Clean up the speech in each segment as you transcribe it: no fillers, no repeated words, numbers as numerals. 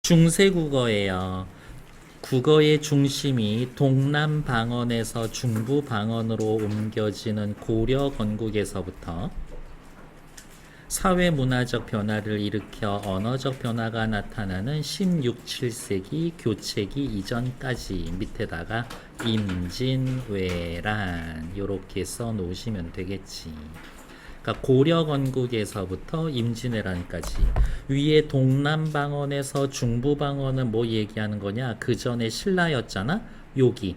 중세국어예요. 국어의 중심이 동남방언에서 중부방언으로 옮겨지는 고려 건국에서부터 사회문화적 변화를 일으켜 언어적 변화가 나타나는 16, 7세기 교체기 이전까지 밑에다가 임진왜란 이렇게 써 놓으시면 되겠지. 그러니까 고려 건국에서부터 임진왜란까지 위에 동남방언에서 중부방언은 뭐 얘기하는 거냐? 그 전에 신라였잖아. 여기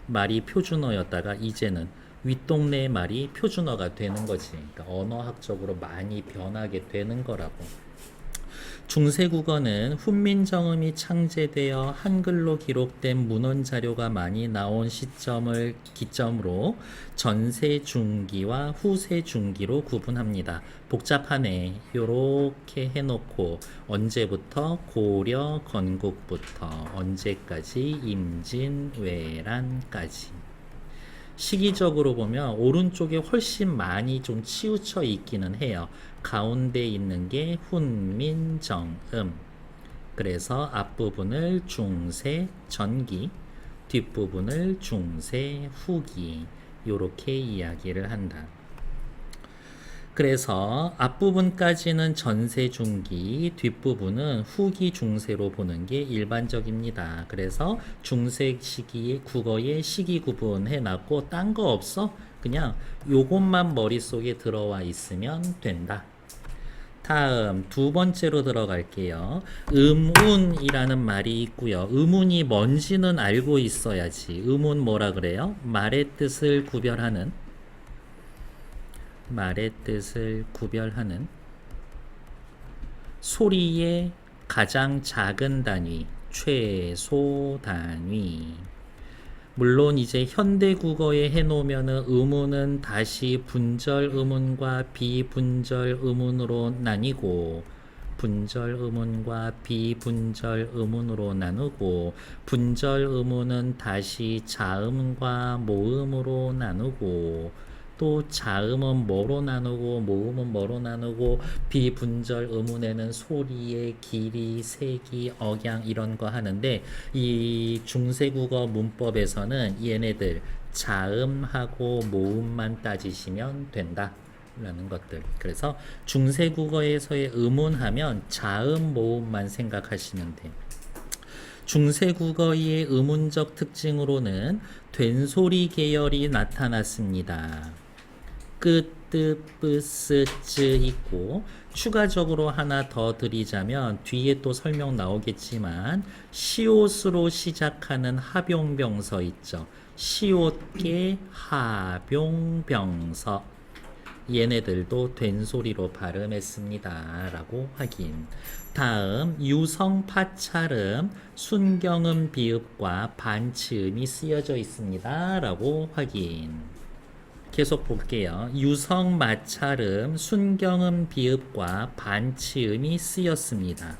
말이 표준어였다가 이제는 윗동네 말이 표준어가 되는 거지. 그러니까 언어학적으로 많이 변하게 되는 거라고. 중세국어는 훈민정음이 창제되어 한글로 기록된 문헌 자료가 많이 나온 시점을 기점으로 전세중기와 후세중기로 구분합니다. 복잡하네. 요렇게 해놓고 언제부터? 고려 건국부터 언제까지? 임진왜란까지. 시기적으로 보면 오른쪽에 훨씬 많이 좀 치우쳐 있기는 해요. 가운데 있는 게 훈민정음. 그래서 앞부분을 중세 전기, 뒷부분을 중세 후기 요렇게 이야기를 한다. 그래서 앞부분까지는 전세 중기, 뒷부분은 후기 중세로 보는 게 일반적입니다. 그래서 중세 시기 국어의 시기 구분해 놨고 딴 거 없어? 그냥 요것만 머릿속에 들어와 있으면 된다. 다음 두 번째로 들어갈게요. 음운이라는 말이 있고요. 음운이 뭔지는 알고 있어야지. 음운 뭐라 그래요? 말의 뜻을 구별하는 소리의 가장 작은 단위, 최소 단위. 물론 이제 현대 국어에 해놓으면은 음운은 다시 분절 음운과 비분절 음운으로 나뉘고, 분절 음운과 비분절 음운으로 나누고, 분절 음운은 다시 자음과 모음으로 나누고, 또 자음은 뭐로 나누고 모음은 뭐로 나누고, 비분절 음운에는 소리의 길이, 색이, 억양 이런 거 하는데 이 중세국어 문법에서는 얘네들 자음하고 모음만 따지시면 된다 라는 것들. 그래서 중세국어에서의 음운하면 자음, 모음만 생각하시면 돼요. 중세국어의 음운적 특징으로는 된소리 계열이 나타났습니다. 끄, 뜨, 뿌, 쓰, 쯔 있고, 추가적으로 하나 더 드리자면 뒤에 또 설명 나오겠지만 시옷으로 시작하는 합용병서 있죠. 시옷계 합용병서, 얘네들도 된소리로 발음했습니다 라고 확인. 다음 유성 파찰음 순경음 비읍과 반치음이 쓰여져 있습니다 라고 확인. 계속 볼게요. 유성 마찰음 순경음 비읍과 반치음이 쓰였습니다.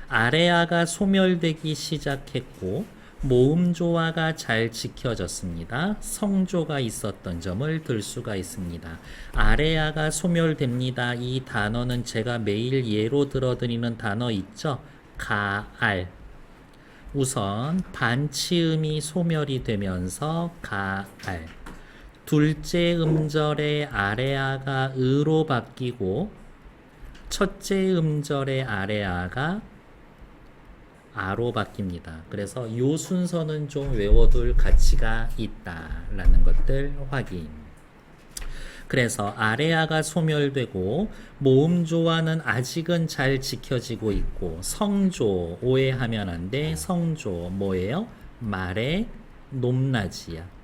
아래아가 소멸되기 시작했고 모음조화가 잘 지켜졌습니다. 성조가 있었던 점을 들 수가 있습니다. 아래아가 소멸됩니다. 이 단어는 제가 매일 예로 들어드리는 단어 있죠? 가알. 우선 반치음이 소멸이 되면서 가알. 둘째 음절의 아래아가 으로 바뀌고 첫째 음절의 아래아가 아로 바뀝니다. 그래서 이 순서는 좀 외워둘 가치가 있다라는 것들 확인. 그래서 아래아가 소멸되고 모음조화는 아직은 잘 지켜지고 있고, 성조 오해하면 안 돼. 성조 뭐예요? 말의 높낮이야.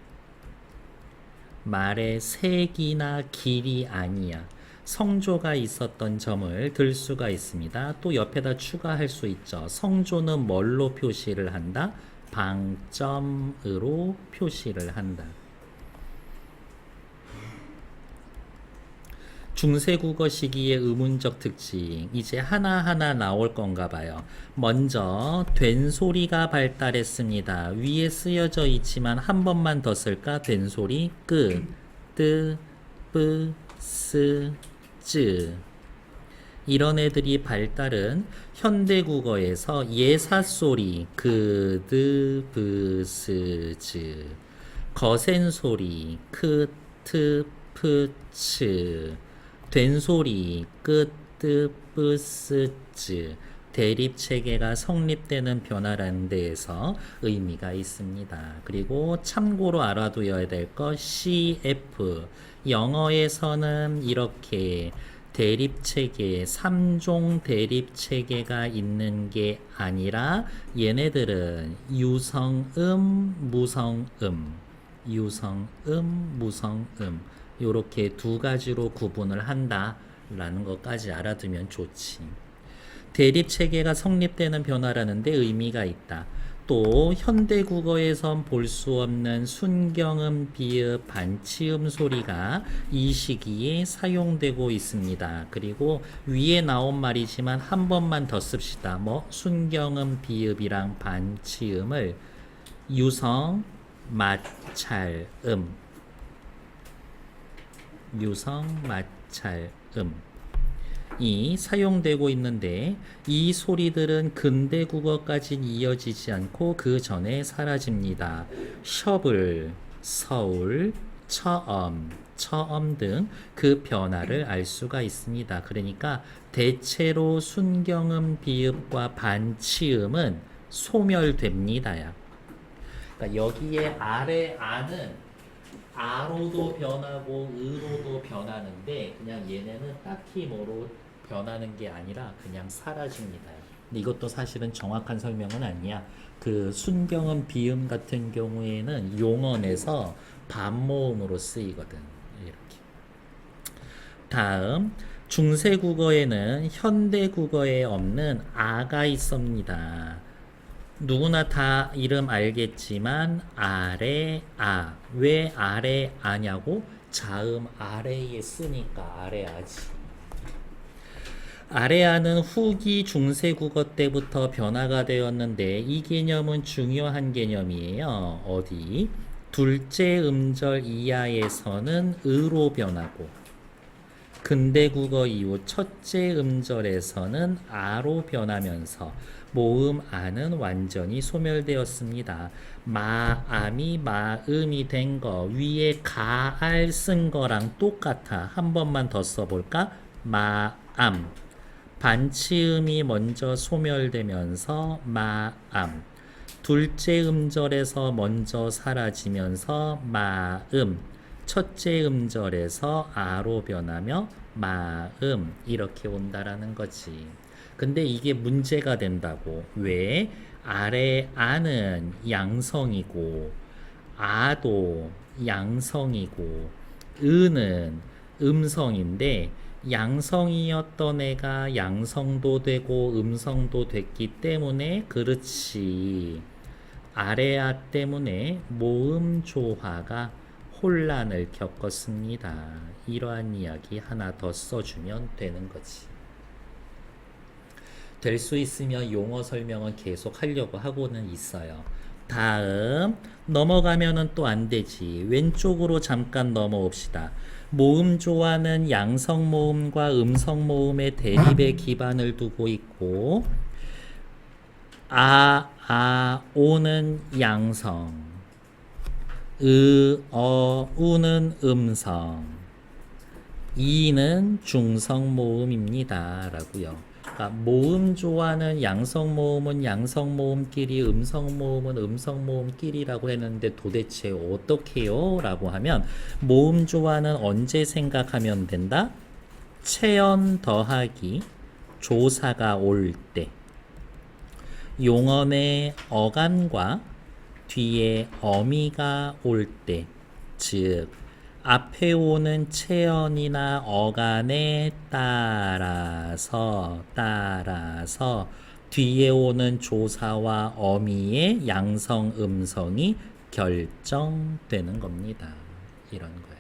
말의 색이나 길이 아니야. 성조가 있었던 점을 들 수가 있습니다. 또 옆에다 추가할 수 있죠. 성조는 뭘로 표시를 한다? 방점으로 표시를 한다. 중세국어 시기의 의문적 특징 이제 하나하나 나올 건가 봐요. 먼저 된소리가 발달했습니다. 위에 쓰여져 있지만 한 번만 더 쓸까? 된소리 끄, 뜨, 뿌, 스, 쯔. 이런 애들이 발달은 현대국어에서 예사소리 그드 브스즈, 거센소리 크트 프츠, 된소리 끄뜨 뿌스즈, 대립체계가 성립되는 변화라는 데에서 의미가 있습니다. 그리고 참고로 알아두어야 될 것 CF, 영어에서는 이렇게 대립체계, 3종 대립체계가 있는 게 아니라 얘네들은 유성음, 무성음, 유성음, 무성음 요렇게 두 가지로 구분을 한다라는 것까지 알아두면 좋지. 대립체계가 성립되는 변화라는 데 의미가 있다. 또 현대국어에선 볼 수 없는 순경음, 비읍, 반치음 소리가 이 시기에 사용되고 있습니다. 그리고 위에 나온 말이지만 한 번만 더 씁시다. 뭐 순경음, 비읍이랑 반치음을 유성, 마찰음, 유성, 마찰음 이 사용되고 있는데 이 소리들은 근대 국어까지는 이어지지 않고 그 전에 사라집니다. 셔블, 서울, 처음 등 그 변화를 알 수가 있습니다. 그러니까 대체로 순경음, 비읍과 반치음은 소멸됩니다. 그러니까 여기에 아래 아는 아로도 변하고 으로도 변하는데 그냥 얘네는 딱히 뭐로 변하는 게 아니라 그냥 사라집니다. 근데 이것도 사실은 정확한 설명은 아니야. 그 순경음 비음 같은 경우에는 용언에서 반모음으로 쓰이거든. 이렇게. 다음 중세국어에는 현대국어에 없는 아가 있습니다. 누구나 다 이름 알겠지만 아래 아. 왜 아래 아냐고? 자음 아래에 쓰니까 아래 아지. 아래아는 후기 중세국어 때부터 변화가 되었는데 이 개념은 중요한 개념이에요. 어디? 둘째 음절 이하에서는 으로 변하고 근대국어 이후 첫째 음절에서는 아로 변하면서 모음 아는 완전히 소멸되었습니다. 마암이 마음이 된 거 위에 가알 쓴 거랑 똑같아. 한 번만 더 써볼까? 마암. 반치음이 먼저 소멸되면서 마암. 둘째 음절에서 먼저 사라지면서 마음. 첫째 음절에서 아로 변하며 마음 이렇게 온다라는 거지. 근데 이게 문제가 된다고. 왜? 아래 아는 양성이고 아도 양성이고 은은 음성인데 양성이었던 애가 양성도 되고 음성도 됐기 때문에 그렇지. 아래아 때문에 모음 조화가 혼란을 겪었습니다. 이러한 이야기 하나 더 써주면 되는 거지. 될 수 있으면 용어 설명은 계속 하려고 하고는 있어요. 다음 넘어가면은 또 안 되지. 왼쪽으로 잠깐 넘어옵시다. 모음 조화는 양성 모음과 음성 모음의 대립에 기반을 두고 있고 오는 양성, 우는 음성, 이는 중성 모음입니다. 라고요. 그러니까 모음 조화는 양성 모음은 양성 모음끼리, 음성 모음은 음성 모음끼리라고 했는데 도대체 어떻게요? 라고 하면 모음 조화는 언제 생각하면 된다? 체언 더하기 조사가 올 때, 용언의 어간과 뒤에 어미가 올 때, 즉 앞에 오는 체언이나 어간에 따라서 뒤에 오는 조사와 어미의 양성 음성이 결정되는 겁니다. 이런 거야.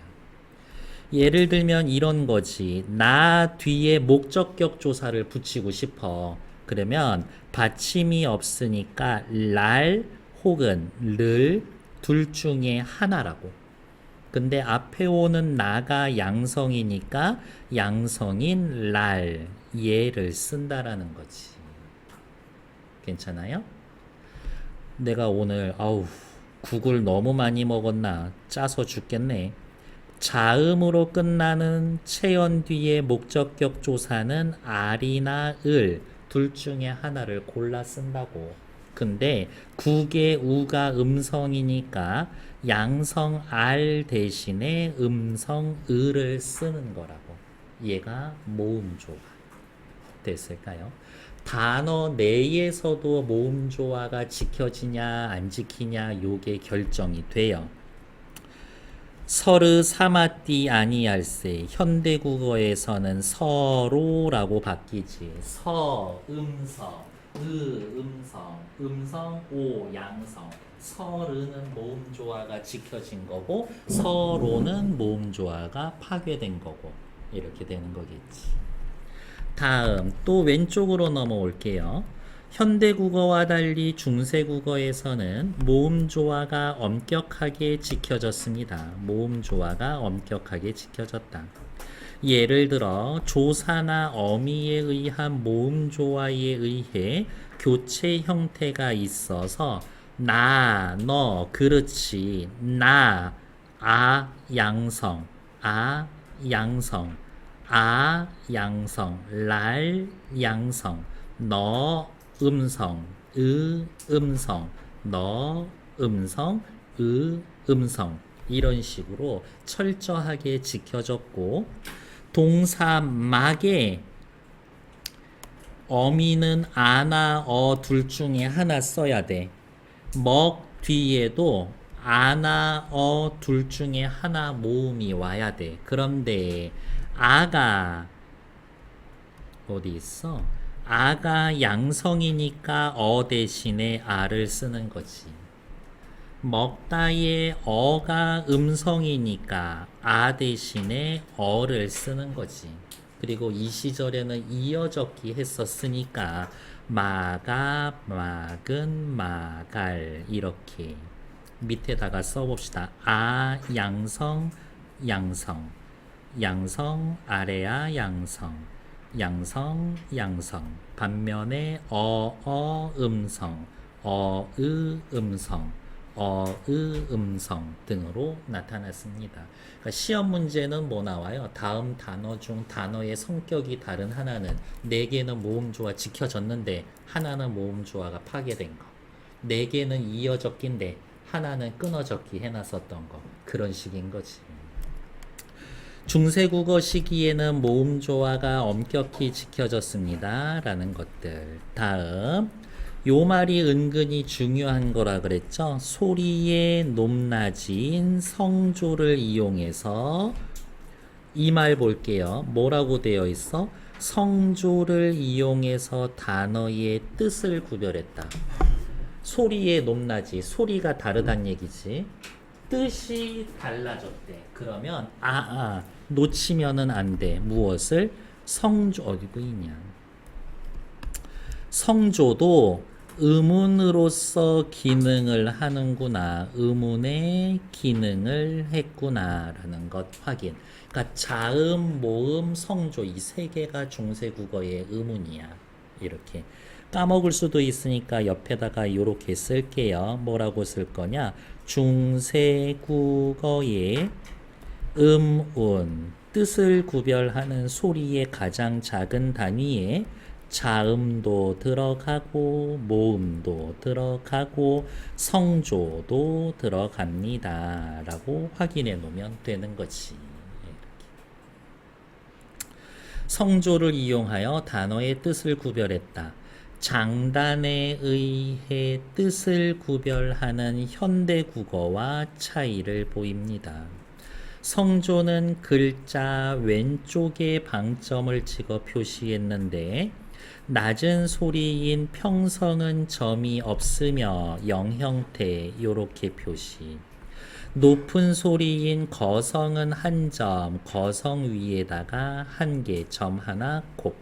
예를 들면 이런 거지. 나 뒤에 목적격 조사를 붙이고 싶어. 그러면 받침이 없으니까 랄 혹은 를 둘 중에 하나라고. 근데 앞에 오는 나가 양성이니까 양성인 랄 얘를 쓴다라는 거지. 괜찮아요? 내가 오늘 국을 너무 많이 먹었나 짜서 죽겠네. 자음으로 끝나는 체연 뒤의 목적격 조사는 알이나 을 둘 중에 하나를 골라 쓴다고. 근데 국의 우가 음성이니까 양성 알 대신에 음성 을을 쓰는 거라고. 얘가 모음조화 됐을까요? 단어 내에서도 모음조화가 지켜지냐 안 지키냐 요게 결정이 돼요. 서르 사마띠 아니할세 현대국어에서는 서로라고 바뀌지. 서 음성, 음성, 오 양성. 서르는 모음조화가 지켜진 거고 서로는 모음조화가 파괴된 거고 이렇게 되는 거겠지. 다음 또 왼쪽으로 넘어올게요. 현대국어와 달리 중세국어에서는 모음조화가 엄격하게 지켜졌습니다. 모음조화가 엄격하게 지켜졌다. 예를 들어 조사나 어미에 의한 모음조화에 의해 교체 형태가 있어서 나, 너, 그렇지, 나, 양성, 양성, 양성, 랄, 양성, 너, 음성, 음성, 너, 음성, 음성 이런 식으로 철저하게 지켜졌고 동사 막에 어미는 아나 둘 중에 하나 써야 돼. 먹 뒤에도 아나 둘 중에 하나 모음이 와야 돼. 그런데 아가 어디 있어? 아가 양성이니까 대신에 아를 쓰는 거지. 먹다의 어가 음성이니까 대신에 어를 쓰는 거지. 그리고 이 시절에는 이어적기 했었으니까 마가, 막은, 마갈 이렇게 밑에다가 써봅시다. 양성, 양성, 양성, 아래야 양성, 양성, 양성. 반면에 음성, 음성, 음성 등으로 나타났습니다. 그러니까 시험 문제는 뭐 나와요? 다음 단어 중 단어의 성격이 다른 하나는 4개는 모음조화 지켜졌는데 하나는 모음조화가 파괴된 거. 4개는 이어적기인데 하나는 끊어적기 해놨었던 거. 그런 식인 거지. 중세국어 시기에는 모음조화가 엄격히 지켜졌습니다. 라는 것들. 다음 요 말이 은근히 중요한 거라 그랬죠. 소리의 높낮이인 성조를 이용해서 이 말 볼게요. 뭐라고 되어 있어? 성조를 이용해서 단어의 뜻을 구별했다. 소리의 높낮이, 소리가 다르단 얘기지. 뜻이 달라졌대. 그러면 놓치면은 안 돼. 무엇을? 성조 어디고 있냐? 성조도 의문으로서 기능을 하는구나. 의문의 기능을 했구나라는 것 확인. 그러니까 자음, 모음, 성조 이 3개가 중세국어의 의문이야. 이렇게. 까먹을 수도 있으니까 옆에다가 이렇게 쓸게요. 뭐라고 쓸 거냐? 중세국어의 음운, 뜻을 구별하는 소리의 가장 작은 단위에 자음도 들어가고 모음도 들어가고 성조도 들어갑니다. 라고 확인해 놓으면 되는 거지. 성조를 이용하여 단어의 뜻을 구별했다. 장단에 의해 뜻을 구별하는 현대국어와 차이를 보입니다. 성조는 글자 왼쪽에 방점을 찍어 표시했는데 낮은 소리인 평성은 점이 없으며 영형태 요렇게 표시. 높은 소리인 거성은 한 점, 거성 위에다가 한 개, 점 하나 곱.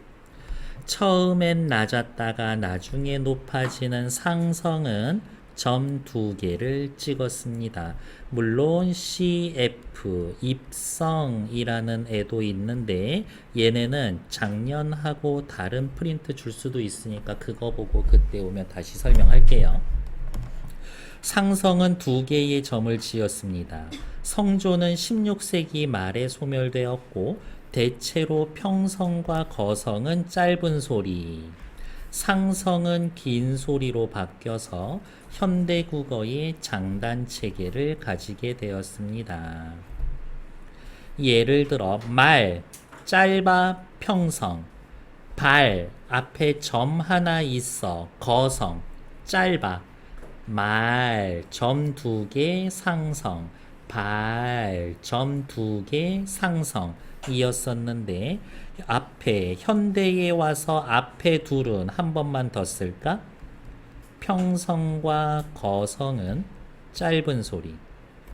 처음엔 낮았다가 나중에 높아지는 상성은 점 두 개를 찍었습니다. 물론 CF 입성이라는 애도 있는데 얘네는 작년하고 다른 프린트 줄 수도 있으니까 그거 보고 그때 오면 다시 설명할게요. 상성은 두 개의 점을 지었습니다. 성조는 16세기 말에 소멸되었고 대체로 평성과 거성은 짧은 소리, 상성은 긴 소리로 바뀌어서 현대 국어의 장단 체계를 가지게 되었습니다. 예를 들어 말, 짧아, 평성, 발, 앞에 점 하나 있어, 거성, 짧아, 말, 점 두 개, 상성, 발, 점 두 개, 상성 이었었는데 앞에 현대에 와서 앞에 둘은 한 번만 더 쓸까? 평성과 거성은 짧은 소리,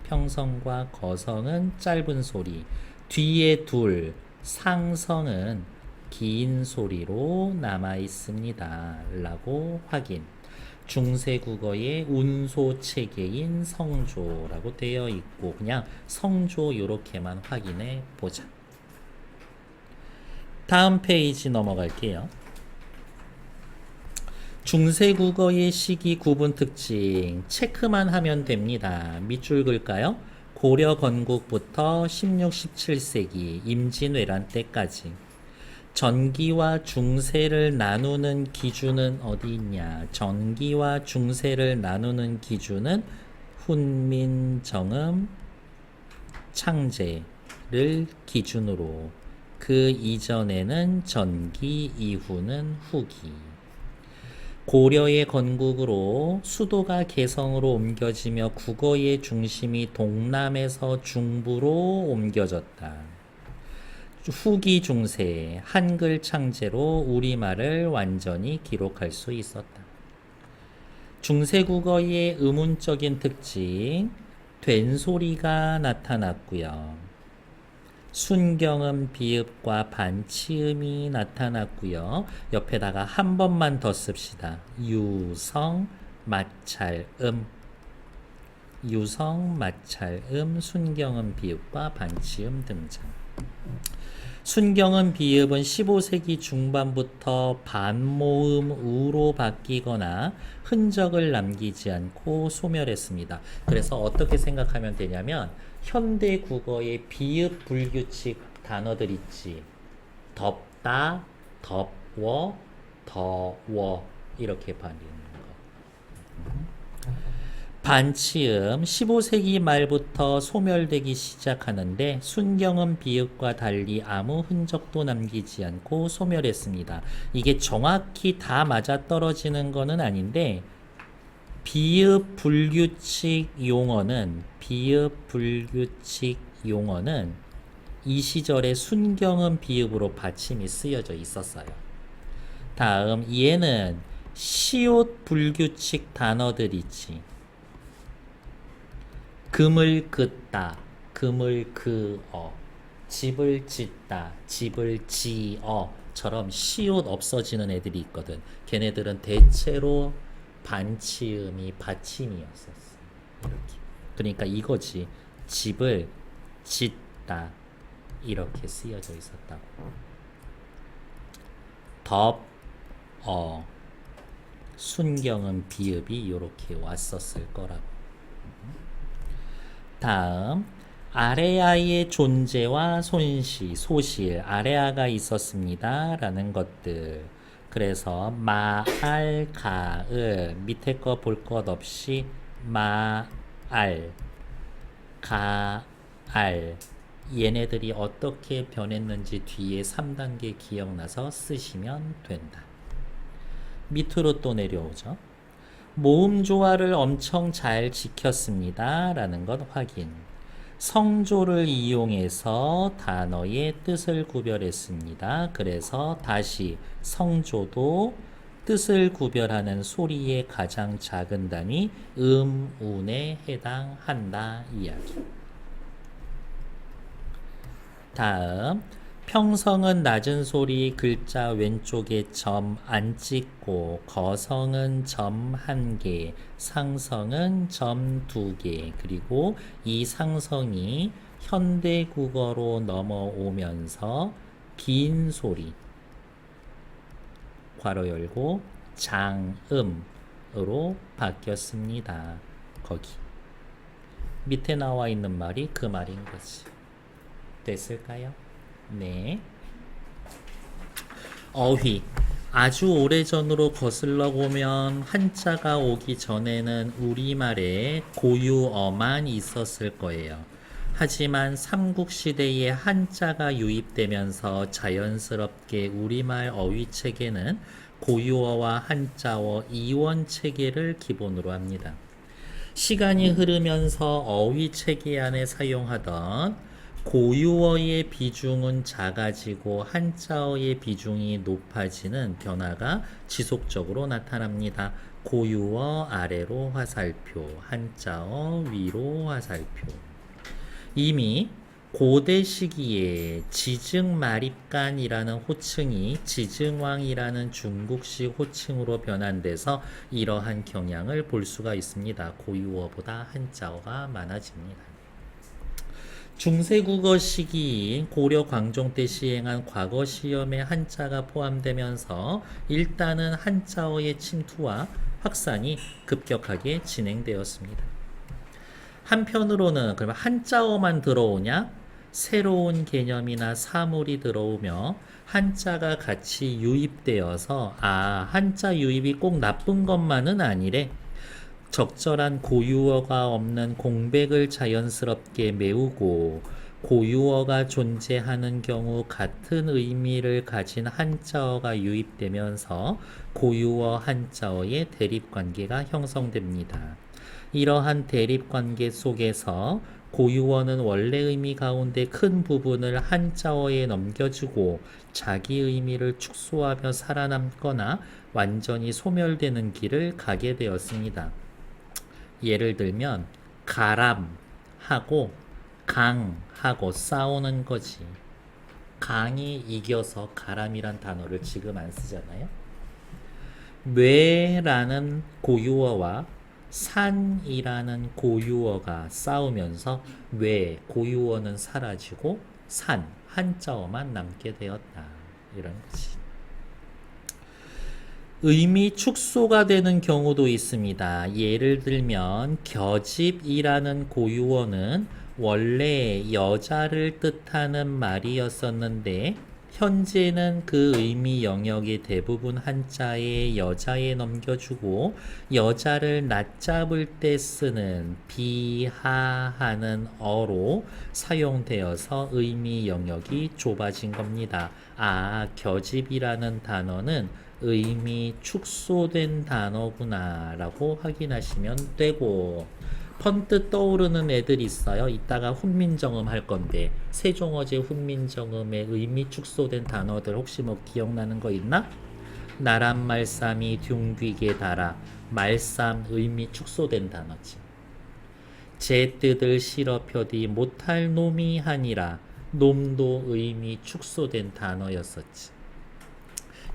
평성과 거성은 짧은 소리, 뒤에 둘, 상성은 긴 소리로 남아 있습니다 라고 확인. 중세국어의 운소 체계인 성조라고 되어 있고 그냥 성조 요렇게만 확인해 보자. 다음 페이지 넘어갈게요. 중세국어의 시기 구분 특징 체크만 하면 됩니다. 밑줄 글까요? 고려 건국부터 16, 17세기 임진왜란 때까지 전기와 중세를 나누는 기준은 어디 있냐? 전기와 중세를 나누는 기준은 훈민정음 창제를 기준으로, 그 이전에는 전기, 이후는 후기. 고려의 건국으로 수도가 개성으로 옮겨지며 국어의 중심이 동남에서 중부로 옮겨졌다. 후기 중세 한글 창제로 우리말을 완전히 기록할 수 있었다. 중세국어의 의문적인 특징, 된소리가 나타났고요. 순경음 비읍과 반치음이 나타났고요. 옆에다가 한 번만 더 씁시다. 유성, 마찰음, 유성, 마찰음, 순경음 비읍과 반치음 등장. 순경음 비읍은 15세기 중반부터 반모음 우로 바뀌거나 흔적을 남기지 않고 소멸했습니다. 그래서 어떻게 생각하면 되냐면 현대 국어의 비읍 불규칙 단어들 있지. 덥다, 덥워, 더워 이렇게 발리는 거. 반치음 15세기 말부터 소멸되기 시작하는데 순경음 비읍과 달리 아무 흔적도 남기지 않고 소멸했습니다. 이게 정확히 다 맞아떨어지는 것은 아닌데 비읍 불규칙 용어는 이 시절에 순경음 비읍으로 받침이 쓰여져 있었어요. 다음 얘는 시옷 불규칙 단어들 있지. 금을 긋다, 금을 그어, 집을 짓다, 집을 지어처럼 시옷 없어지는 애들이 있거든. 걔네들은 대체로 반치음이 받침이었었어. 이렇게. 그러니까 이거지. 집을 짓다 이렇게 쓰여져 있었다고. 순경음 비읍이 이렇게 왔었을 거라고. 다음 아레아의 존재와 소실, 아레아가 있었습니다 라는 것들. 그래서 마알, 가을, 밑에 거 볼 것 없이 마알, 가알 얘네들이 어떻게 변했는지 뒤에 3단계 기억나서 쓰시면 된다. 밑으로 또 내려오죠. 모음 조화를 엄청 잘 지켰습니다 라는 것 확인. 성조를 이용해서 단어의 뜻을 구별했습니다. 그래서 다시 성조도 뜻을 구별하는 소리의 가장 작은 단위 운에 해당한다 이야기. 다음 평성은 낮은 소리 글자 왼쪽에 점 안 찍고, 거성은 점 1개, 상성은 점 2개, 그리고 이 상성이 현대국어로 넘어오면서 빈 소리, 괄호 열고 장음으로 바뀌었습니다. 거기 밑에 나와 있는 말이 그 말인 거지. 됐을까요? 네. 어휘. 아주 오래전으로 거슬러 보면 한자가 오기 전에는 우리말에 고유어만 있었을 거예요. 하지만 삼국시대에 한자가 유입되면서 자연스럽게 우리말 어휘 체계는 고유어와 한자어 이원 체계를 기본으로 합니다. 시간이 흐르면서 어휘 체계 안에 사용하던 고유어의 비중은 작아지고 한자어의 비중이 높아지는 변화가 지속적으로 나타납니다. 고유어 아래로 화살표, 한자어 위로 화살표. 이미 고대 시기에 지증마립간이라는 호칭이 지증왕이라는 중국식 호칭으로 변환돼서 이러한 경향을 볼 수가 있습니다. 고유어보다 한자어가 많아집니다. 중세국어 시기인 고려 광종 때 시행한 과거 시험에 한자가 포함되면서 일단은 한자어의 침투와 확산이 급격하게 진행되었습니다. 한편으로는 그러면 한자어만 들어오냐? 새로운 개념이나 사물이 들어오며 한자가 같이 유입되어서 한자 유입이 꼭 나쁜 것만은 아니래. 적절한 고유어가 없는 공백을 자연스럽게 메우고 고유어가 존재하는 경우 같은 의미를 가진 한자어가 유입되면서 고유어 한자어의 대립관계가 형성됩니다. 이러한 대립관계 속에서 고유어는 원래 의미 가운데 큰 부분을 한자어에 넘겨주고 자기 의미를 축소하며 살아남거나 완전히 소멸되는 길을 가게 되었습니다. 예를 들면 가람하고 강하고 싸우는 거지. 강이 이겨서 가람이란 단어를 지금 안 쓰잖아요. 뇌라는 고유어와 산이라는 고유어가 싸우면서 뇌 고유어는 사라지고 산 한자어만 남게 되었다. 이런 거지. 의미 축소가 되는 경우도 있습니다. 예를 들면 겨집이라는 고유어는 원래 여자를 뜻하는 말이었었는데 현재는 그 의미 영역이 대부분 한자에 여자에 넘겨주고 여자를 낮잡을 때 쓰는 비하하는 어로 사용되어서 의미 영역이 좁아진 겁니다. 겨집이라는 단어는 의미 축소된 단어구나 라고 확인하시면 되고, 번뜩 떠오르는 애들 있어요. 이따가 훈민정음 할 건데 세종어제 훈민정음의 의미 축소된 단어들 혹시 뭐 기억나는 거 있나? 나란 말쌈이 둥귀게 달아. 말쌈 의미 축소된 단어지. 제 뜻을 실어 펴디 못할 놈이 하니라. 놈도 의미 축소된 단어였었지.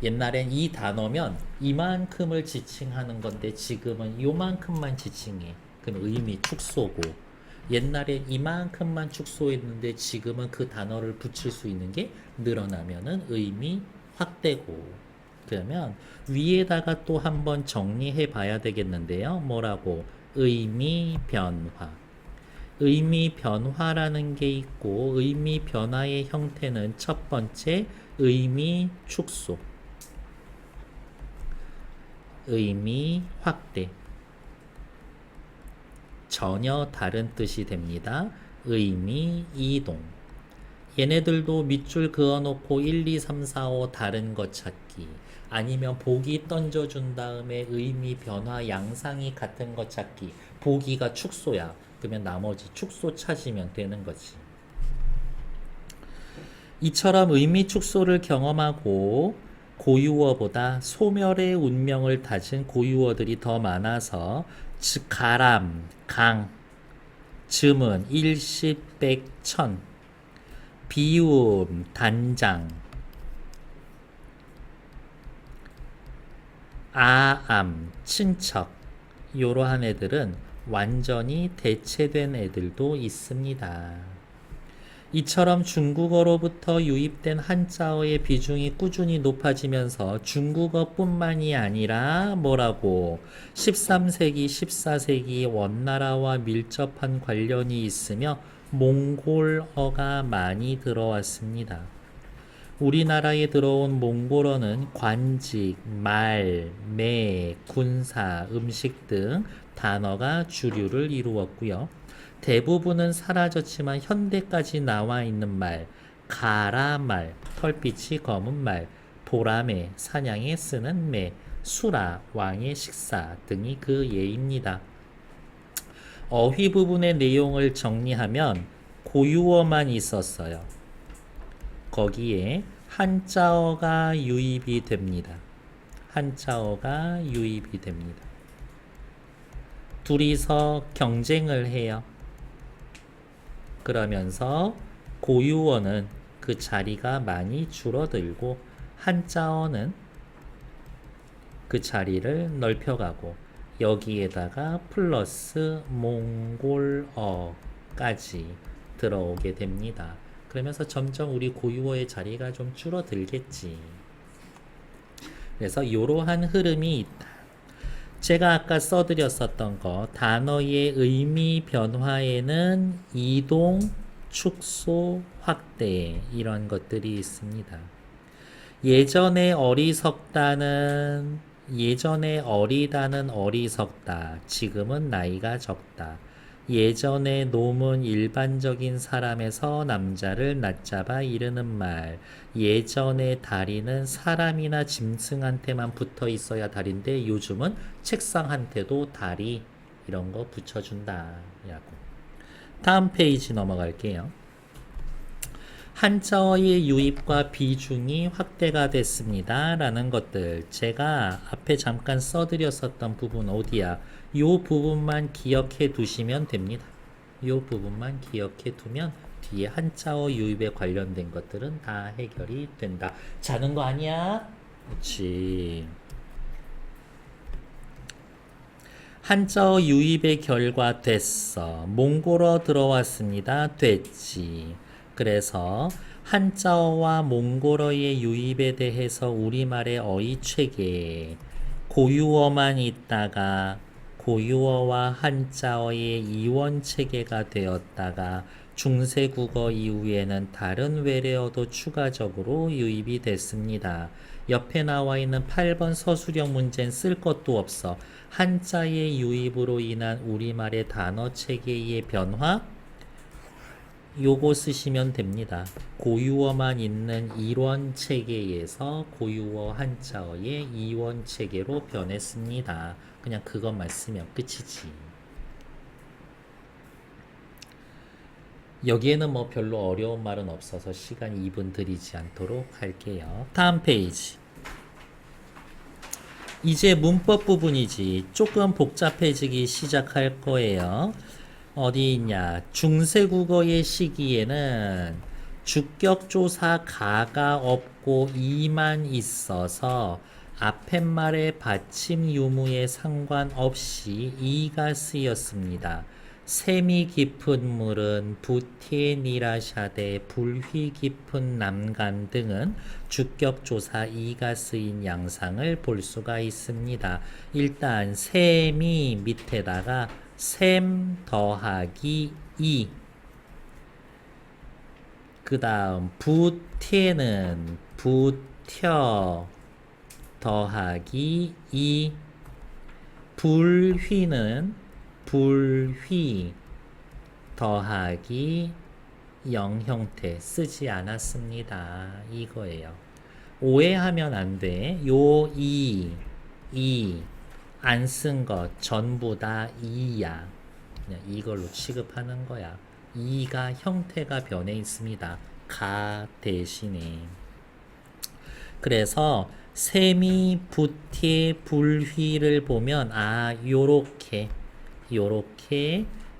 옛날엔 이 단어면 이만큼을 지칭하는 건데 지금은 요만큼만 지칭해. 그럼 의미 축소고, 옛날엔 이만큼만 축소했는데 지금은 그 단어를 붙일 수 있는 게 늘어나면은 의미 확대고. 그러면 위에다가 또 한번 정리해 봐야 되겠는데요. 뭐라고? 의미 변화. 의미 변화라는 게 있고, 의미 변화의 형태는 첫 번째 의미 축소, 의미 확대. 전혀 다른 뜻이 됩니다. 의미 이동. 얘네들도 밑줄 그어놓고 1, 2, 3, 4, 5 다른 것 찾기, 아니면 보기 던져준 다음에 의미 변화 양상이 같은 것 찾기. 보기가 축소야. 그러면 나머지 축소 찾으면 되는 거지. 이처럼 의미 축소를 경험하고 고유어보다 소멸의 운명을 다진 고유어들이 더 많아서 즉 가람, 강, 즘은 일십, 백, 천, 비움, 단장, 아암, 친척 이러한 애들은 완전히 대체된 애들도 있습니다. 이처럼 중국어로부터 유입된 한자어의 비중이 꾸준히 높아지면서 중국어뿐만이 아니라 뭐라고 13세기, 14세기 원나라와 밀접한 관련이 있으며 몽골어가 많이 들어왔습니다. 우리나라에 들어온 몽골어는 관직, 말, 매, 군사, 음식 등 단어가 주류를 이루었고요. 대부분은 사라졌지만 현대까지 나와 있는 말, 가라말, 털빛이 검은 말, 보라매, 사냥에 쓰는 매, 수라, 왕의 식사 등이 그 예입니다. 어휘 부분의 내용을 정리하면 고유어만 있었어요. 거기에 한자어가 유입이 됩니다. 한자어가 유입이 됩니다. 둘이서 경쟁을 해요. 그러면서 고유어는 그 자리가 많이 줄어들고 한자어는 그 자리를 넓혀가고 여기에다가 플러스 몽골어까지 들어오게 됩니다. 그러면서 점점 우리 고유어의 자리가 좀 줄어들겠지. 그래서 이러한 흐름이 있다. 제가 아까 써드렸었던 거 단어의 의미 변화에는 이동, 축소, 확대 이런 것들이 있습니다. 예전에 어리다는 어리석다. 지금은 나이가 적다. 예전에 놈은 일반적인 사람에서 남자를 낮잡아 이르는 말. 예전에 다리는 사람이나 짐승한테만 붙어 있어야 다리인데 요즘은 책상한테도 다리 이런 거 붙여준다. 라고. 다음 페이지 넘어갈게요. 한자어의 유입과 비중이 확대가 됐습니다. 라는 것들 제가 앞에 잠깐 써드렸었던 부분 어디야? 요 부분만 기억해 두시면 됩니다. 요 부분만 기억해 두면 뒤에 한자어 유입에 관련된 것들은 다 해결이 된다. 자는 거 아니야? 그렇지. 한자어 유입의 결과 됐어. 몽골어 들어왔습니다. 됐지. 그래서 한자어와 몽골어의 유입에 대해서 우리말의 어휘체계 고유어만 있다가 고유어와 한자어의 이원체계가 되었다가 중세국어 이후에는 다른 외래어도 추가적으로 유입이 됐습니다. 옆에 나와 있는 8번 서술형 문제는 쓸 것도 없어. 한자의 유입으로 인한 우리말의 단어 체계의 변화 요거 쓰시면 됩니다. 고유어만 있는 일원 체계에서 고유어 한자어의 이원 체계로 변했습니다. 그냥 그것만 쓰면 끝이지. 여기에는 뭐 별로 어려운 말은 없어서 시간 2분 들이지 않도록 할게요. 다음 페이지. 이제 문법 부분이지. 조금 복잡해지기 시작할 거예요. 어디 있냐? 중세국어의 시기에는 주격조사 가가 없고 이만 있어서 앞에 말의 받침 유무에 상관없이 이가 쓰였습니다. 샘이 깊은 물은 부티에니라샤데 불휘 깊은 남간 등은 주격조사 이가 쓰인 양상을 볼 수가 있습니다. 일단 샘이 밑에다가 샘 더하기 이. 그 다음 부태는 부텨 더하기 이. 불휘는 불휘 더하기 영 형태 쓰지 않았습니다. 이거예요. 오해하면 안 돼. 요 이 안 쓴 것 전부 다 이야. 그냥 이걸로 취급하는 거야. 이가 형태가 변해 있습니다. 가 대신에. 그래서 세미, 부티, 불휘를 보면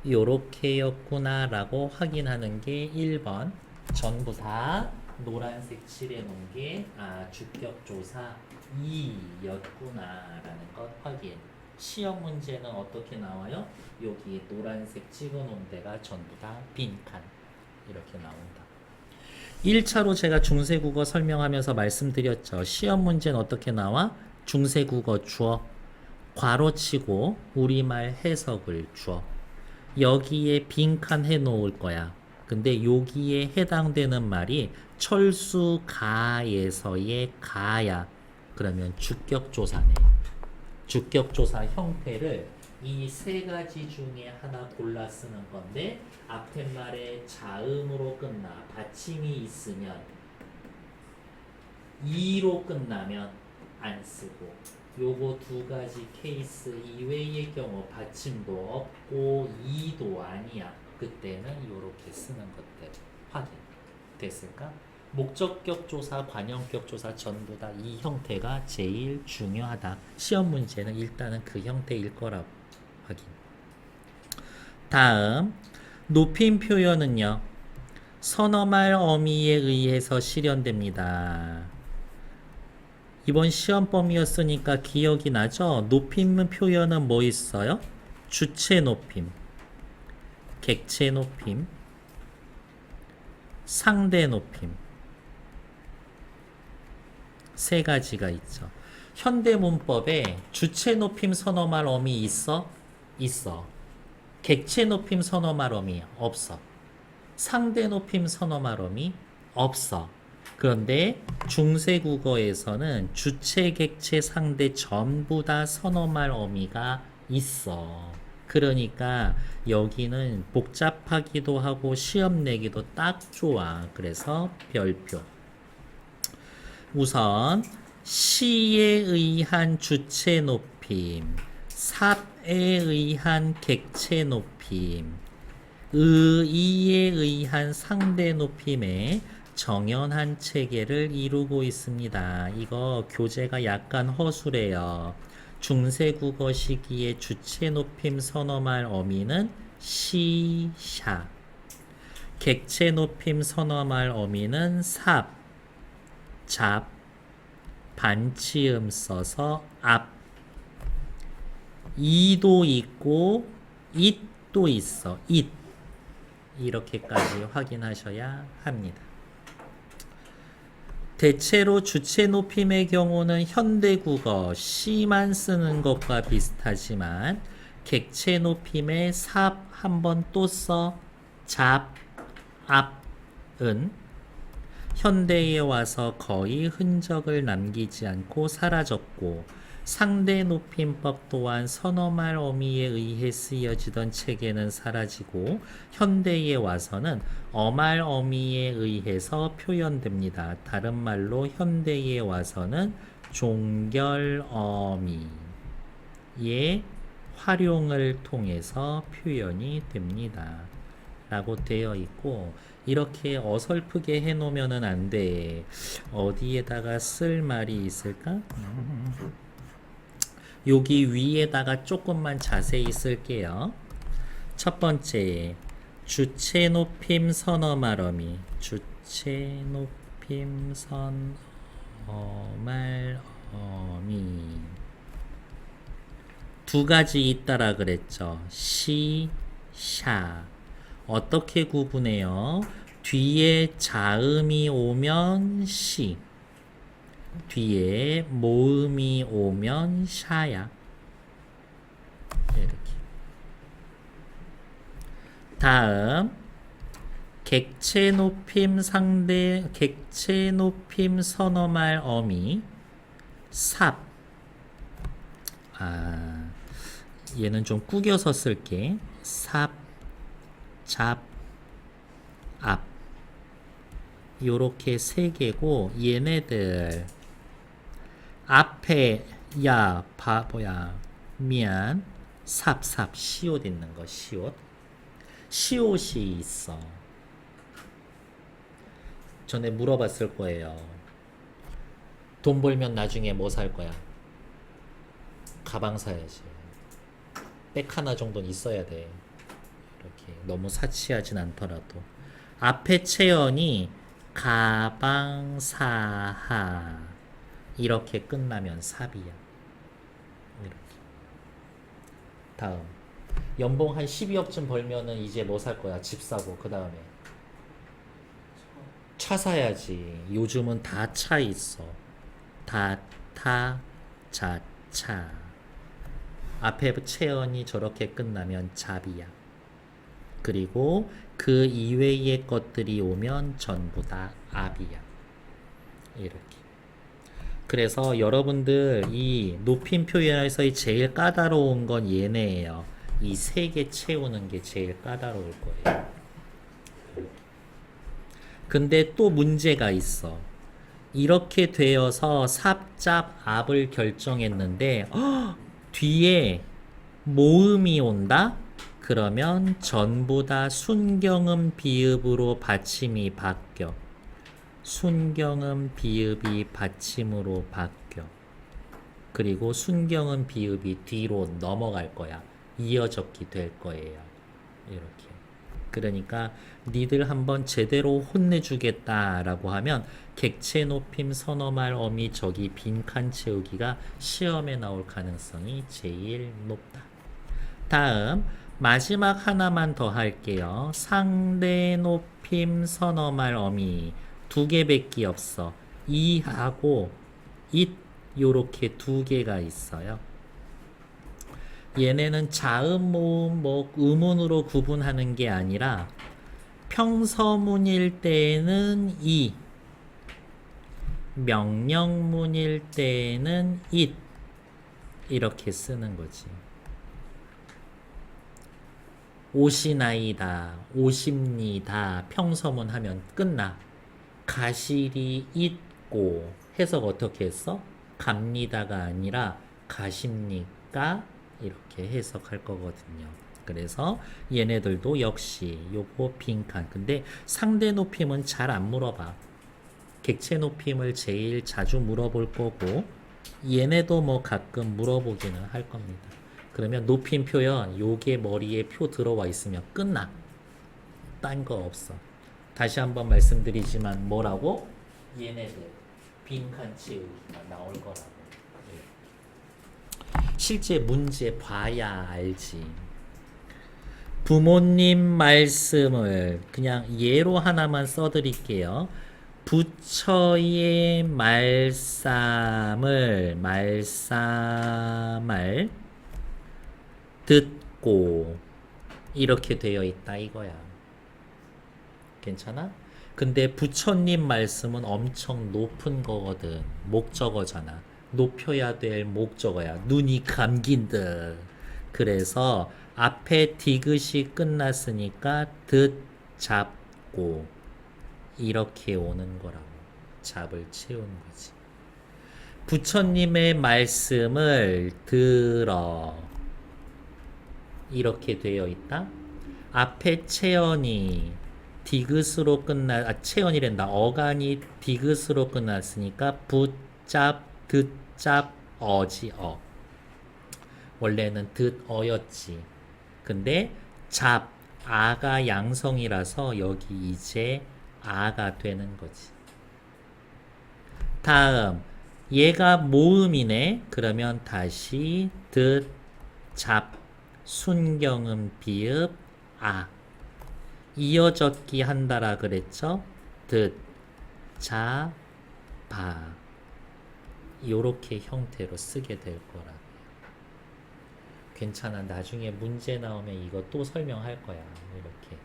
요렇게였구나 라고 확인하는 게 1번. 전부 다 노란색 칠해놓은 게 주격조사 2였구나라는 것 확인. 시험 문제는 어떻게 나와요? 여기 노란색 찍어놓은 데가 전부 다 빈칸 이렇게 나온다. 1차로 제가 중세국어 설명하면서 말씀드렸죠. 시험 문제는 어떻게 나와? 중세국어 주어, 괄호치고 우리말 해석을 주어. 여기에 빈칸 해놓을 거야. 근데 여기에 해당되는 말이 철수가에서의 가야. 그러면 주격조사네. 주격조사 형태를 이 세 가지 중에 하나 골라 쓰는 건데 앞에 말에 자음으로 끝나 받침이 있으면 2로 끝나면 안 쓰고 요거 두 가지 케이스 이외의 경우 받침도 없고 2도 아니야. 그때는 요렇게 쓰는 것들 확인 됐을까? 목적격 조사, 관형격 조사 전부 다 이 형태가 제일 중요하다. 시험 문제는 일단은 그 형태일 거라고 확인. 다음 높임 표현은요. 선어말 어미에 의해서 실현됩니다. 이번 시험 범위였으니까 기억이 나죠? 높임 표현은 뭐 있어요? 주체 높임, 객체 높임, 상대 높임 세 가지가 있죠. 현대문법에 주체 높임 선어말 어미 있어? 있어. 객체 높임 선어말 어미 없어. 상대 높임 선어말 어미 없어. 그런데 중세국어에서는 주체, 객체, 상대 전부 다 선어말 어미가 있어. 그러니까 여기는 복잡하기도 하고 시험 내기도 딱 좋아. 그래서 별표. 우선 시에 의한 주체 높임, 삽에 의한 객체 높임, 의에 의한 상대 높임의 정연한 체계를 이루고 있습니다. 이거 교재가 약간 허술해요. 중세국어 시기의 주체 높임 선어말 어미는 시, 샤. 객체 높임 선어말 어미는 삽, 잡, 반치음 써서 앞. 이도 있고 it도 있어. it. 이렇게까지 확인하셔야 합니다. 대체로 주체 높임의 경우는 현대국어 시만 쓰는 것과 비슷하지만 객체 높임의 삽 한번 또 써. 잡, 앞은 현대에 와서 거의 흔적을 남기지 않고 사라졌고 상대 높임법 또한 선어말 어미에 의해 쓰여지던 체계는 사라지고 현대에 와서는 어말 어미에 의해서 표현됩니다. 다른 말로 현대에 와서는 종결 어미의 활용을 통해서 표현이 됩니다. 라고 되어 있고 이렇게 어설프게 해놓으면 안 돼. 어디에다가 쓸 말이 있을까? 여기 위에다가 조금만 자세히 쓸게요. 첫 번째, 주체 높임 선어말 어미. 주체 높임 선어말 어미. 두 가지 있다라 그랬죠. 시, 샤. 어떻게 구분해요? 뒤에 자음이 오면 시, 뒤에 모음이 오면 샤야. 이렇게. 다음 객체 높임 상대 객체 높임 선어말 어미 삽. 얘는 좀 구겨서 쓸게. 삽, 잡, 앞. 요렇게 세 개고 얘네들 앞에 야, 바보야, 미안, 삽, 시옷 있는 거, 시옷. 시옷이 있어. 전에 물어봤을 거예요. 돈 벌면 나중에 뭐 살 거야? 가방 사야지. 백 하나 정도는 있어야 돼. 이렇게 너무 사치하진 않더라도. 앞에 체언이 가방사하 이렇게 끝나면 삽이야. 이렇게. 다음. 연봉 한 12억쯤 벌면은 이제 뭐 살 거야? 집 사고 그 다음에 차 사야지. 요즘은 다 차 있어. 다 타, 자, 차. 앞에 체언이 저렇게 끝나면 잡이야. 그리고 그 이외의 것들이 오면 전부 다 압이야. 이렇게. 그래서 여러분들 이 높임 표현에서의 제일 까다로운 건 얘네예요. 이 세 개 채우는 게 제일 까다로울 거예요. 근데 또 문제가 있어. 이렇게 되어서 삽잡 압을 결정했는데 뒤에 모음이 온다? 그러면 전부 다 순경음 비읍으로 받침이 바뀌어. 순경음 비읍이 받침으로 바뀌어. 그리고 순경음 비읍이 뒤로 넘어갈 거야. 이어적기 될 거예요. 이렇게. 그러니까 니들 한번 제대로 혼내주겠다라고 하면 객체 높임 선어말 어미 저기 빈칸 채우기가 시험에 나올 가능성이 제일 높다. 다음 마지막 하나만 더 할게요. 상대 높임 선어말 어미 두 개밖에 없어. 이하고 잇 요렇게 두 개가 있어요. 얘네는 자음, 모음, 뭐 음운으로 구분하는 게 아니라 평서문일 때는 이, 명령문일 때는 잇 이렇게 쓰는 거지. 오시나이다, 오십니다 평서문 하면 끝나. 가실이 있고 해석 어떻게 했어? 갑니다가 아니라 가십니까? 이렇게 해석할 거거든요. 그래서 얘네들도 역시 요거 빈칸. 근데 상대 높임은 잘 안 물어봐. 객체 높임을 제일 자주 물어볼 거고 얘네도 뭐 가끔 물어보기는 할 겁니다. 그러면 높임 표현 요게 머리에 표 들어와 있으면 끝나. 딴 거 없어. 다시 한번 말씀드리지만 뭐라고? 얘네들 빈칸 채우기가 나올 거라고. 실제 문제 봐야 알지. 부모님 말씀을 그냥 예로 하나만 써드릴게요. 부처의 말씀을 듣고 이렇게 되어 있다 이거야. 괜찮아? 근데 부처님 말씀은 엄청 높은 거거든. 목적어잖아. 높여야 될 목적어야. 눈이 감긴다. 그래서 앞에 디귿이 끝났으니까 듣, 잡고 이렇게 오는 거라고. 잡을 채우는 거지. 부처님의 말씀을 들어 이렇게 되어 있다. 앞에 체언이 디귿으로 체언이란다. 어간이 디귿으로 끝났으니까 붙잡, 듣잡, 어지어. 원래는 듣어였지. 근데 잡, 아가 양성이라서 여기 이제 아가 되는 거지. 다음, 얘가 모음이네. 그러면 다시 듣, 잡, 순경음 비읍, 아. 이어적기 한다라 그랬죠? 듣, 자, 바. 요렇게 형태로 쓰게 될 거라. 괜찮아. 나중에 문제 나오면 이거 또 설명할 거야. 이렇게.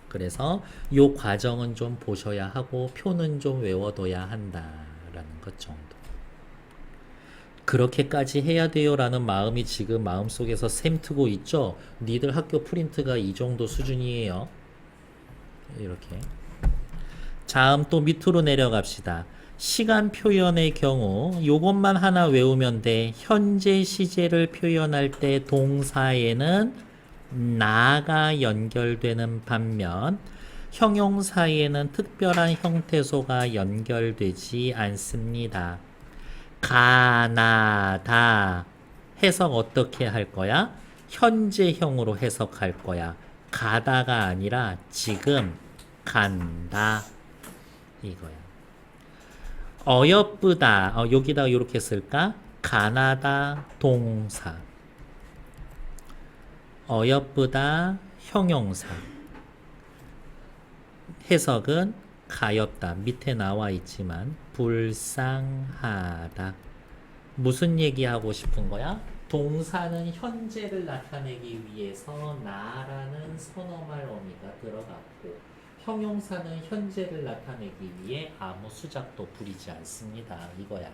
그래서 요 과정은 좀 보셔야 하고 표는 좀 외워둬야 한다라는 것 정도. 그렇게까지 해야 돼요라는 마음이 지금 마음속에서 샘트고 있죠. 니들 학교 프린트가 이 정도 수준이에요. 이렇게. 다음 또 밑으로 내려갑시다. 시간 표현의 경우 요것만 하나 외우면 돼. 현재 시제를 표현할 때 동사에는 나가 연결되는 반면 형용사에는 특별한 형태소가 연결되지 않습니다. 가나다 해석 어떻게 할 거야? 현재형으로 해석할 거야. 가다가 아니라 지금 간다 이거야. 어여쁘다. 여기다가 이렇게 쓸까? 가나다 동사. 어여쁘다 형용사. 해석은 가엾다. 밑에 나와 있지만 불쌍하다. 무슨 얘기하고 싶은 거야? 동사는 현재를 나타내기 위해서 나라는 선어말 어미가 들어갔고 형용사는 현재를 나타내기 위해 아무 수작도 부리지 않습니다. 이거야.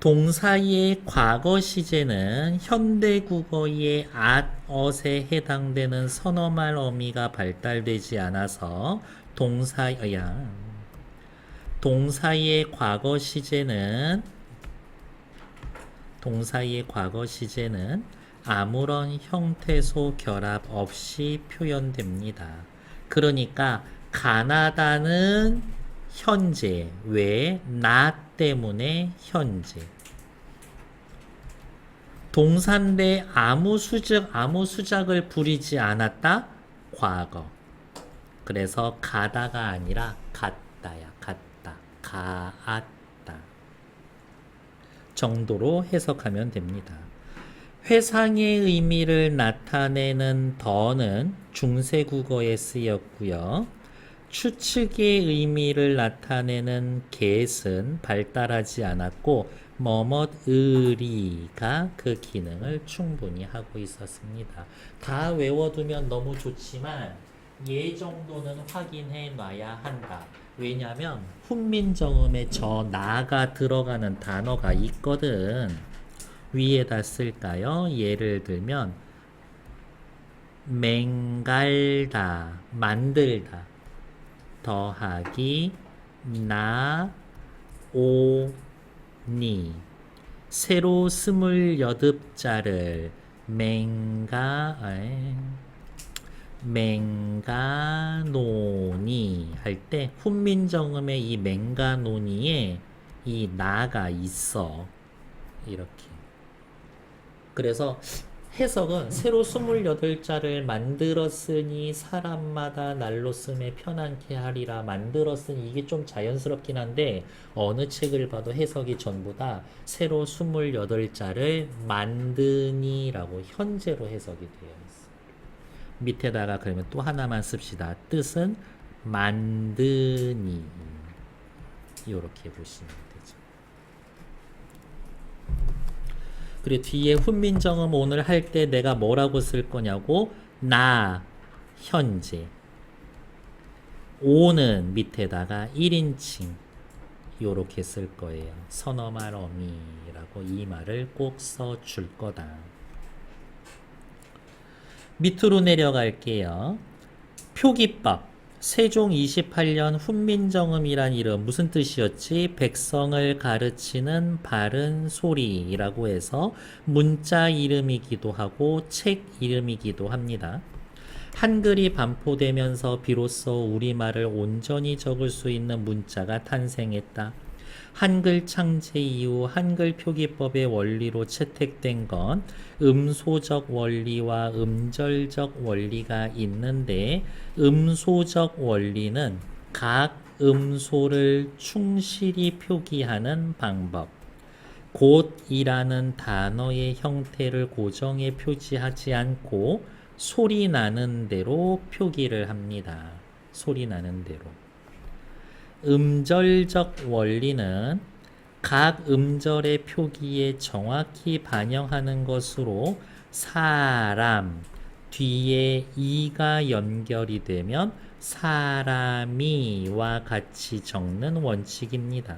동사의 과거 시제는 현대국어의 at에 해당되는 선어말 어미가 발달되지 않아서 동사의 과거 시제는 아무런 형태소 결합 없이 표현됩니다. 그러니까 가나다는 현재. 왜? 나 때문에 현재. 동사인데 아무 수작을 부리지 않았다? 과거. 그래서 가다가 아니라 갔다야. 갔다. 가았다. 정도로 해석하면 됩니다. 회상의 의미를 나타내는 더는 중세국어에 쓰였고요. 추측의 의미를 나타내는 get은 발달하지 않았고 뭐뭇의리가 그 기능을 충분히 하고 있었습니다. 다 외워두면 너무 좋지만 예 정도는 확인해 놔야 한다. 왜냐하면 훈민정음에 저 나가 들어가는 단어가 있거든. 위에다 쓸까요? 예를 들면 맹갈다, 만들다, 더하기 나, 오, 니. 세로 28자를 맹가노니 할 때 훈민정음에 이 맹가노니에 이 나가 있어. 이렇게. 그래서 해석은 세로 28자를 만들었으니 사람마다 날로 쓰매 편안케 하리라. 만들었으니 이게 좀 자연스럽긴 한데 어느 책을 봐도 해석이 전부 다 세로 28자를 만드니라고 현재로 해석이 되어 있어. 밑에다가 그러면 또 하나만 씁시다. 뜻은 만드니. 이렇게 보시면 되죠. 그리고 뒤에 훈민정음 오늘 할 때 내가 뭐라고 쓸 거냐고? 나, 현재. 오는 밑에다가 1인칭 요렇게 쓸 거예요. 선어말 어미라고 이 말을 꼭 써줄 거다. 밑으로 내려갈게요. 표기법. 세종 28년 훈민정음이란 이름 무슨 뜻이었지? 백성을 가르치는 바른 소리라고 해서 문자 이름이기도 하고 책 이름이기도 합니다. 한글이 반포되면서 비로소 우리말을 온전히 적을 수 있는 문자가 탄생했다. 한글 창제 이후 한글 표기법의 원리로 채택된 건 음소적 원리와 음절적 원리가 있는데 음소적 원리는 각 음소를 충실히 표기하는 방법. 곧이라는 단어의 형태를 고정해 표지하지 않고 소리 나는 대로 표기를 합니다. 소리 나는 대로. 음절적 원리는 각 음절의 표기에 정확히 반영하는 것으로 사람 뒤에 이가 연결이 되면 사람이와 같이 적는 원칙입니다.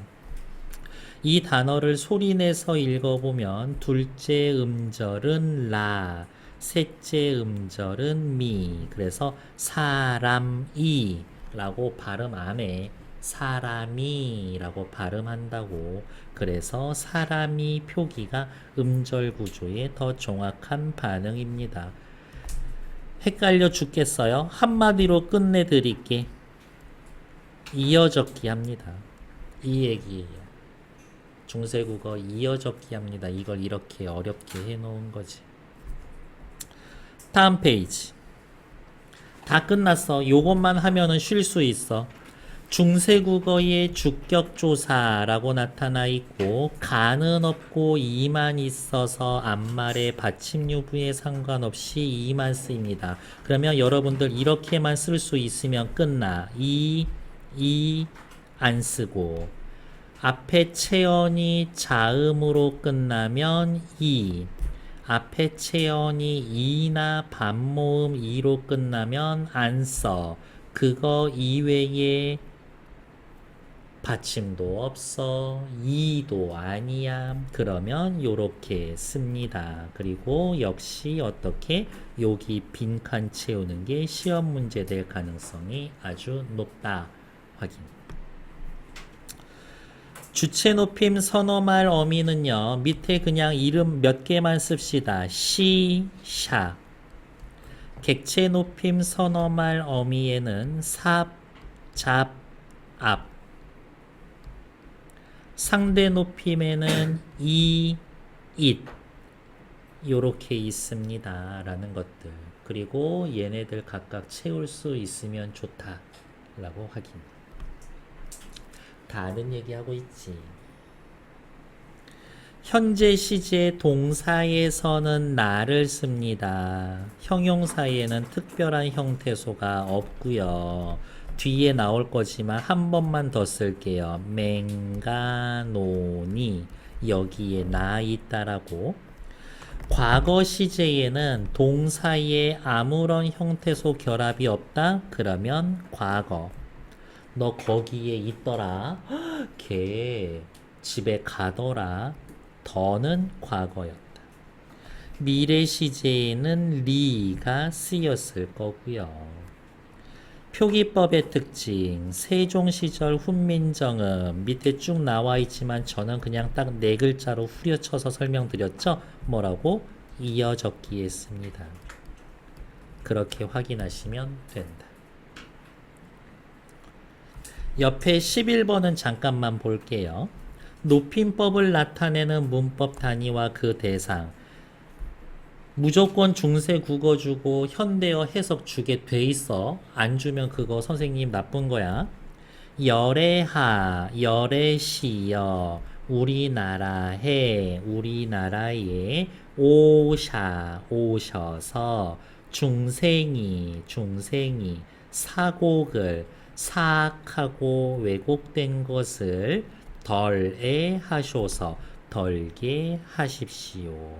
이 단어를 소리내서 읽어보면 둘째 음절은 라, 셋째 음절은 미. 그래서 사람이 라고 발음 안 해. 사람이라고 발음한다고. 그래서 사람이 표기가 음절 구조의 더 정확한 반응입니다. 헷갈려 죽겠어요? 한마디로 끝내드릴게. 이어적기 합니다. 이 얘기예요. 중세국어 이어적기 합니다. 이걸 이렇게 어렵게 해놓은 거지. 다음 페이지. 다 끝났어. 요것만 하면은 쉴 수 있어. 중세국어의 주격조사라고 나타나 있고 가는 없고 이만 있어서 앞말의 받침유부에 상관없이 이만 쓰입니다. 그러면 여러분들 이렇게만 쓸 수 있으면 끝나. 안 쓰고 앞에 체언이 자음으로 끝나면 앞에 체언이 이나 반모음 이로 끝나면 안 써. 그거 이외에 받침도 없어. 이도 아니야. 그러면 요렇게 씁니다. 그리고 역시 어떻게 여기 빈칸 채우는 게 시험 문제 될 가능성이 아주 높다. 확인. 주체 높임 선어말 어미는요. 밑에 그냥 이름 몇 개만 씁시다. 시, 샤. 객체 높임 선어말 어미에는 삽, 잡, 앞. 상대 높임에는 잇 요렇게 있습니다 라는 것들. 그리고 얘네들 각각 채울 수 있으면 좋다 라고 확인. 다 아는 얘기하고 있지. 현재 시제 동사에서는 나를 씁니다. 형용사에는 특별한 형태소가 없고요. 뒤에 나올 거지만 한 번만 더 쓸게요. 맹가노니 여기에 나 있다라고. 과거 시제에는 동사에 아무런 형태소 결합이 없다? 그러면 과거. 너 거기에 있더라. 걔 집에 가더라. 더는 과거였다. 미래 시제에는 리가 쓰였을 거고요. 표기법의 특징, 세종시절 훈민정음 밑에 쭉 나와 있지만 저는 그냥 딱 네 글자로 후려쳐서 설명드렸죠. 뭐라고? 이어적기에 씁니다. 그렇게 확인하시면 된다. 옆에 11번은 잠깐만 볼게요. 높임법을 나타내는 문법 단위와 그 대상. 무조건 중세 국어 주고 현대어 해석 주게 돼 있어. 안 주면 그거 선생님 나쁜 거야. 열애하, 열애시여, 우리나라해, 우리나라에, 오셔서, 중생이, 사곡을, 사악하고 왜곡된 것을 덜에 하셔서, 덜게 하십시오.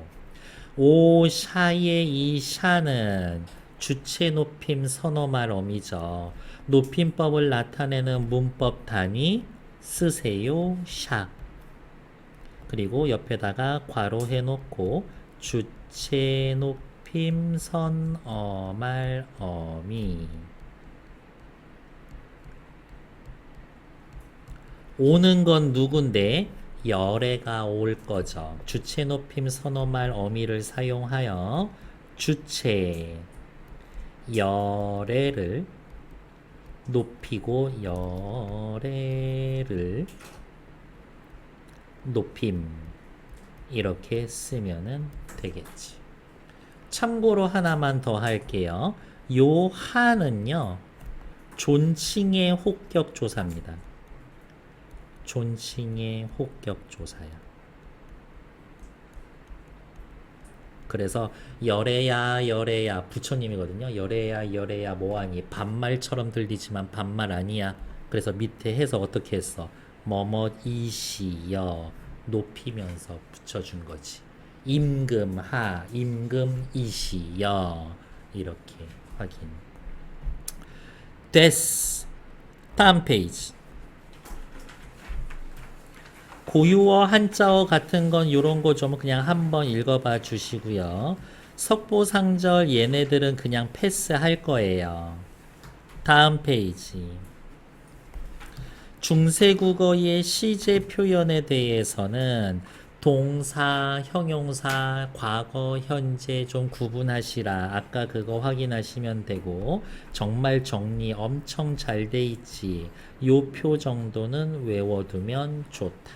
오샤의 이 샤는 주체 높임 선어말 어미죠. 높임법을 나타내는 문법 단위 쓰세요. 샤. 그리고 옆에다가 괄호 해놓고 주체 높임 선어말 어미. 오는 건 누군데? 열애가 올 거죠. 주체 높임 선어말 어미를 사용하여 주체 열애를 높이고 열애를 높임 이렇게 쓰면은 되겠지. 참고로 하나만 더 할게요. 요 하는요 존칭의 혹격 조사입니다. 존칭의 혹격 조사야. 그래서 열애야 부처님이거든요. 열애야 뭐하니? 반말처럼 들리지만 반말 아니야. 그래서 밑에 해서 어떻게 했어? 뭐뭐이시여 높이면서 붙여준 거지. 임금하 임금이시여 이렇게 확인. 됐어. 다음 페이지. 고유어, 한자어 같은 건 요런 거 좀 그냥 한번 읽어봐 주시고요. 석보상절 얘네들은 그냥 패스할 거예요. 다음 페이지. 중세국어의 시제 표현에 대해서는 동사, 형용사, 과거, 현재 좀 구분하시라. 아까 그거 확인하시면 되고 정말 정리 엄청 잘 돼 있지. 요 표 정도는 외워두면 좋다.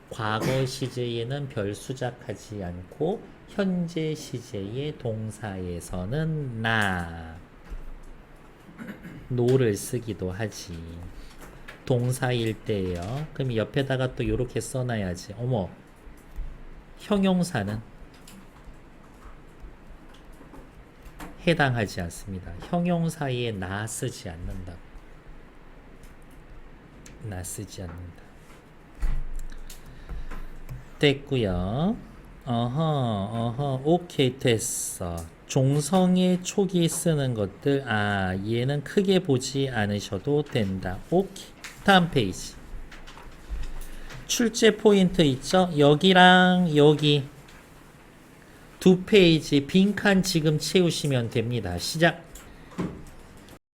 과거 시제에는 별 수작하지 않고 현재 시제의 동사에서는 나 노를 쓰기도 하지. 동사일 때예요. 그럼 옆에다가 또 이렇게 써놔야지. 어머, 형용사는 해당하지 않습니다. 형용사에 나 쓰지 않는다. 나 쓰지 않는다. 됐고요. 오케이, 됐어. 종성의 촉이 쓰는 것들, 얘는 크게 보지 않으셔도 된다. 오케이. 다음 페이지. 출제 포인트 있죠? 여기랑 여기 두 페이지 빈칸 지금 채우시면 됩니다. 시작.